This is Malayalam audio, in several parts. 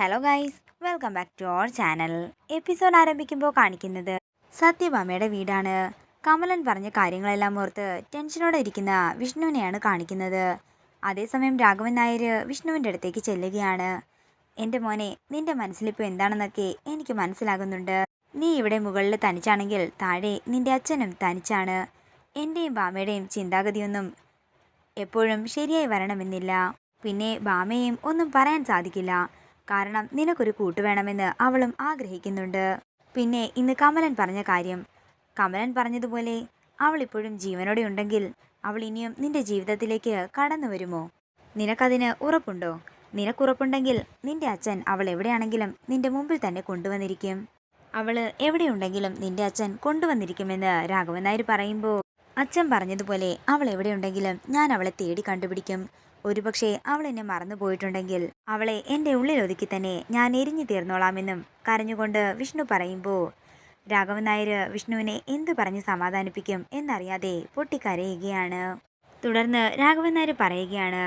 Hello guys, welcome back to our channel. Episode ആരംഭിക്കുമ്പോൾ കാണിക്കുന്നത് സത്യഭാമയുടെ വീടാണ്. കമലൻ പറഞ്ഞ കാര്യങ്ങളെല്ലാം ഓർത്ത് ടെൻഷനോടെ ഇരിക്കുന്ന വിഷ്ണുവിനെയാണ് കാണിക്കുന്നത്. അതേസമയം രാഘവൻ നായർ വിഷ്ണുവിൻ്റെ അടുത്തേക്ക് ചെല്ലുകയാണ്. എൻ്റെ മോനെ, നിന്റെ മനസ്സിലിപ്പോൾ എന്താണെന്നൊക്കെ എനിക്ക് മനസ്സിലാകുന്നുണ്ട്. നീ ഇവിടെ മുകളിൽ തനിച്ചാണെങ്കിൽ താഴെ നിന്റെ അച്ഛനും തനിച്ചാണ്. എൻ്റെയും ഭാമയുടെയും ചിന്താഗതിയൊന്നും എപ്പോഴും ശരിയായി വരണമെന്നില്ല. പിന്നെ ഭാമയെയും ഒന്നും പറയാൻ സാധിക്കില്ല. കാരണം നിനക്കൊരു കൂട്ടുവേണമെന്ന് അവളും ആഗ്രഹിക്കുന്നുണ്ട്. പിന്നെ ഇന്ന് കമലൻ പറഞ്ഞ കാര്യം, കമലൻ പറഞ്ഞതുപോലെ അവൾ ഇപ്പോഴും ജീവനോടെ ഉണ്ടെങ്കിൽ അവൾ ഇനിയും നിന്റെ ജീവിതത്തിലേക്ക് കടന്നു വരുമോ? നിനക്കതിന് ഉറപ്പുണ്ടോ? നിനക്കുറപ്പുണ്ടെങ്കിൽ നിന്റെ അച്ഛൻ അവൾ എവിടെയാണെങ്കിലും നിന്റെ മുമ്പിൽ തന്നെ കൊണ്ടുവന്നിരിക്കും. അവള് എവിടെയുണ്ടെങ്കിലും നിന്റെ അച്ഛൻ കൊണ്ടുവന്നിരിക്കുമെന്ന് രാഘവൻ നായർ പറയുമ്പോൾ, അച്ഛൻ പറഞ്ഞതുപോലെ അവൾ എവിടെയുണ്ടെങ്കിലും ഞാൻ അവളെ തേടി കണ്ടുപിടിക്കും. ഒരുപക്ഷെ അവൾ എന്നെ മറന്നു പോയിട്ടുണ്ടെങ്കിൽ അവളെ എൻ്റെ ഉള്ളിൽ ഒതുക്കി തന്നെ ഞാൻ എരിഞ്ഞു തീർന്നോളാമെന്നും കരഞ്ഞുകൊണ്ട് വിഷ്ണു പറയുമ്പോൾ, രാഘവൻ നായർ വിഷ്ണുവിനെ എന്തു പറഞ്ഞ് സമാധാനിപ്പിക്കും എന്നറിയാതെ പൊട്ടിക്കരയുകയാണ്. തുടർന്ന് രാഘവൻ നായർ പറയുകയാണ്,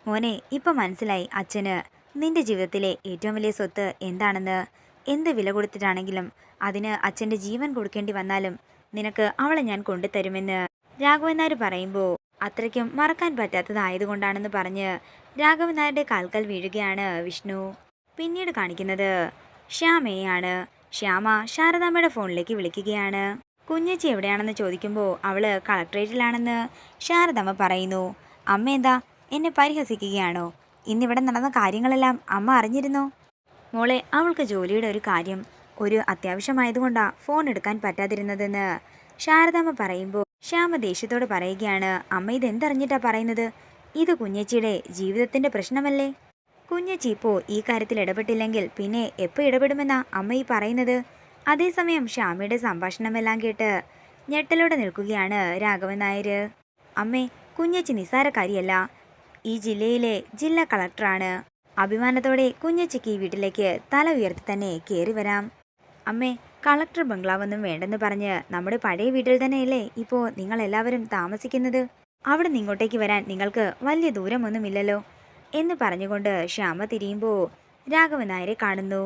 മോനെ, ഇപ്പം മനസ്സിലായി അച്ഛന് നിന്റെ ജീവിതത്തിലെ ഏറ്റവും വലിയ സ്വത്ത് എന്താണെന്ന്. എന്ത് വില കൊടുത്തിട്ടാണെങ്കിലും അതിന് അച്ഛൻ്റെ ജീവൻ കൊടുക്കേണ്ടി വന്നാലും നിനക്ക് അവളെ ഞാൻ കൊണ്ടുതരുമെന്ന് രാഘവൻ നായർ പറയുമ്പോൾ, അത്രയ്ക്കും മറക്കാൻ പറ്റാത്തതായതുകൊണ്ടാണെന്ന് പറഞ്ഞ് രാഘവൻ നായരുടെ കാൽക്കൽ വീഴുകയാണ് വിഷ്ണു. പിന്നീട് കാണിക്കുന്നത് ശ്യാമയെയാണ്. ശ്യാമ ശാരദാമ്മയുടെ ഫോണിലേക്ക് വിളിക്കുകയാണ്. കുഞ്ഞച്ചി എവിടെയാണെന്ന് ചോദിക്കുമ്പോൾ അവള് കളക്ട്രേറ്റിലാണെന്ന് ശാരദാമ്മ പറയുന്നു. അമ്മ എന്താ എന്നെ പരിഹസിക്കുകയാണോ? ഇന്നിവിടെ നടന്ന കാര്യങ്ങളെല്ലാം അമ്മ അറിഞ്ഞിരുന്നോ? മോളെ, അവൾക്ക് ജോലിയുടെ ഒരു കാര്യം, ഒരു അത്യാവശ്യമായതുകൊണ്ടാണ് ഫോൺ എടുക്കാൻ പറ്റാതിരുന്നതെന്ന് ശാരദാമ്മ പറയുമ്പോൾ ശ്യാമ ദേഷ്യത്തോട് പറയുകയാണ്, അമ്മ ഇതെന്തറിഞ്ഞിട്ടാ പറയുന്നത്? ഇത് കുഞ്ഞച്ചിയുടെ ജീവിതത്തിന്റെ പ്രശ്നമല്ലേ? കുഞ്ഞച്ചി ഇപ്പോൾ ഈ കാര്യത്തിൽ ഇടപെട്ടില്ലെങ്കിൽ പിന്നെ എപ്പോൾ ഇടപെടുമെന്നാ അമ്മ ഈ പറയുന്നത്? അതേസമയം ശ്യാമയുടെ സംഭാഷണമെല്ലാം കേട്ട് ഞെട്ടലോടെ നിൽക്കുകയാണ് രാഘവൻ നായർ. അമ്മേ, കുഞ്ഞച്ചി നിസ്സാരക്കാരിയല്ല. ഈ ജില്ലയിലെ ജില്ലാ കളക്ടറാണ്. അഭിമാനത്തോടെ കുഞ്ഞച്ചിക്ക് ഈ വീട്ടിലേക്ക് തല ഉയർത്തി തന്നെ കയറി വരാം. അമ്മേ, കളക്ടർ ബംഗ്ലാവൊന്നും വേണ്ടെന്ന് പറഞ്ഞ് നമ്മുടെ പഴയ വീട്ടിൽ തന്നെയല്ലേ ഇപ്പോൾ നിങ്ങളെല്ലാവരും താമസിക്കുന്നത്? അവിടെ നിന്ന് ഇങ്ങോട്ടേക്ക് വരാൻ നിങ്ങൾക്ക് വലിയ ദൂരമൊന്നുമില്ലല്ലോ എന്ന് പറഞ്ഞുകൊണ്ട് ശ്യാമ തിരിയുമ്പോൾ രാഘവൻ നായരെ കാണുന്നു.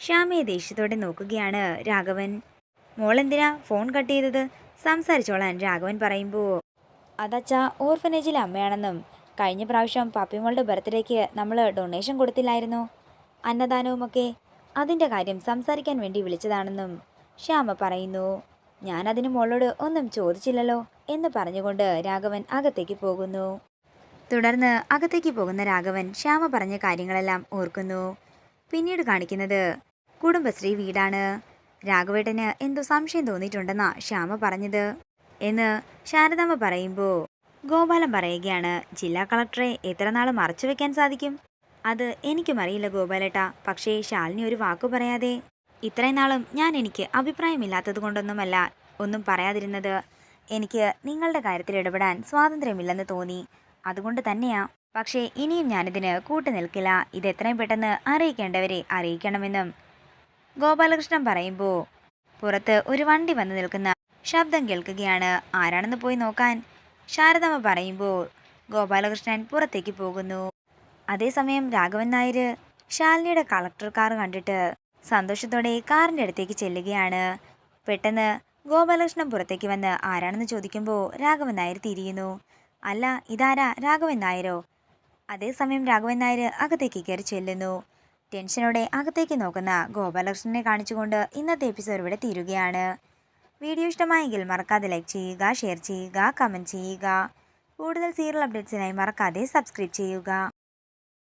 ശ്യാമയെ ദേഷ്യത്തോടെ നോക്കുകയാണ് രാഘവൻ. മോളെന്തിനാ ഫോൺ കട്ട് ചെയ്തത്? സംസാരിച്ചോളാൻ രാഘവൻ പറയുമ്പോൾ, അതച്ചാ ഓർഫനേജിലെ അമ്മയാണെന്നും കഴിഞ്ഞ പ്രാവശ്യം പപ്പിമോളുടെ ബർത്ത്ഡേക്ക് നമ്മൾ ഡൊണേഷൻ കൊടുത്തില്ലായിരുന്നോ, അന്നദാനവുമൊക്കെ, അതിൻ്റെ കാര്യം സംസാരിക്കാൻ വേണ്ടി വിളിച്ചതാണെന്നും ശ്യാമ പറയുന്നു. ഞാനതിന് മോളോട് ഒന്നും ചോദിച്ചില്ലല്ലോ എന്ന് പറഞ്ഞുകൊണ്ട് രാഘവൻ അകത്തേക്ക് പോകുന്നു. തുടർന്ന് അകത്തേക്ക് പോകുന്ന രാഘവൻ ശ്യാമ പറഞ്ഞ കാര്യങ്ങളെല്ലാം ഓർക്കുന്നു. പിന്നീട് കാണിക്കുന്നത് കുടുംബശ്രീ വീടാണ്. രാഘവേട്ടന് എന്തോ സംശയം തോന്നിയിട്ടുണ്ടെന്നാ ശ്യാമ പറഞ്ഞത് എന്ന് ശാരദാമ്മ പറയുമ്പോൾ ഗോപാലൻ പറയുകയാണ്, ജില്ലാ കളക്ടറെ എത്ര നാൾ മറച്ചു വെക്കാൻ സാധിക്കും? അത് എനിക്കും അറിയില്ല ഗോപാലേട്ടാ. പക്ഷേ ശാലിനി ഒരു വാക്കു പറയാതെ ഇത്രയും നാളും എനിക്ക് അഭിപ്രായമില്ലാത്തത് കൊണ്ടൊന്നുമല്ല ഒന്നും പറയാതിരുന്നത്. എനിക്ക് നിങ്ങളുടെ കാര്യത്തിൽ ഇടപെടാൻ സ്വാതന്ത്ര്യമില്ലെന്ന് തോന്നി, അതുകൊണ്ട് തന്നെയാ. പക്ഷേ ഇനിയും ഞാനിതിന് കൂട്ടുനിൽക്കില്ല. ഇത് എത്രയും പെട്ടെന്ന് അറിയിക്കേണ്ടവരെ അറിയിക്കണമെന്നും ഗോപാലകൃഷ്ണൻ പറയുമ്പോൾ പുറത്ത് ഒരു വണ്ടി വന്ന് നിൽക്കുന്ന ശബ്ദം കേൾക്കുകയാണ്. ആരാണെന്ന് പോയി നോക്കാൻ ശാരദാമ്മ പറയുമ്പോൾ ഗോപാലകൃഷ്ണൻ പുറത്തേക്ക് പോകുന്നു. അതേസമയം രാഘവൻ നായർ ശാലിനിയുടെ കളക്ടർ കാർ കണ്ടിട്ട് സന്തോഷത്തോടെ കാറിൻ്റെ അടുത്തേക്ക് ചെല്ലുകയാണ്. പെട്ടെന്ന് ഗോപാലകൃഷ്ണൻ പുറത്തേക്ക് വന്ന് ആരാണെന്ന് ചോദിക്കുമ്പോൾ രാഘവൻ നായർ തിരിയുന്നു. അല്ല, ഇതാരാ, രാഘവൻ നായരോ? അതേസമയം രാഘവൻ നായർ അകത്തേക്ക് കയറി ചെല്ലുന്നു. ടെൻഷനോടെ അകത്തേക്ക് നോക്കുന്ന ഗോപാലകൃഷ്ണനെ കാണിച്ചുകൊണ്ട് ഇന്നത്തെ എപ്പിസോഡ് ഇവിടെ തീരുകയാണ്. വീഡിയോ ഇഷ്ടമായെങ്കിൽ മറക്കാതെ ലൈക്ക് ചെയ്യുക, ഷെയർ ചെയ്യുക, കമൻറ്റ് ചെയ്യുക. കൂടുതൽ സീരിയൽ അപ്ഡേറ്റ്സിനായി മറക്കാതെ സബ്സ്ക്രൈബ് ചെയ്യുക.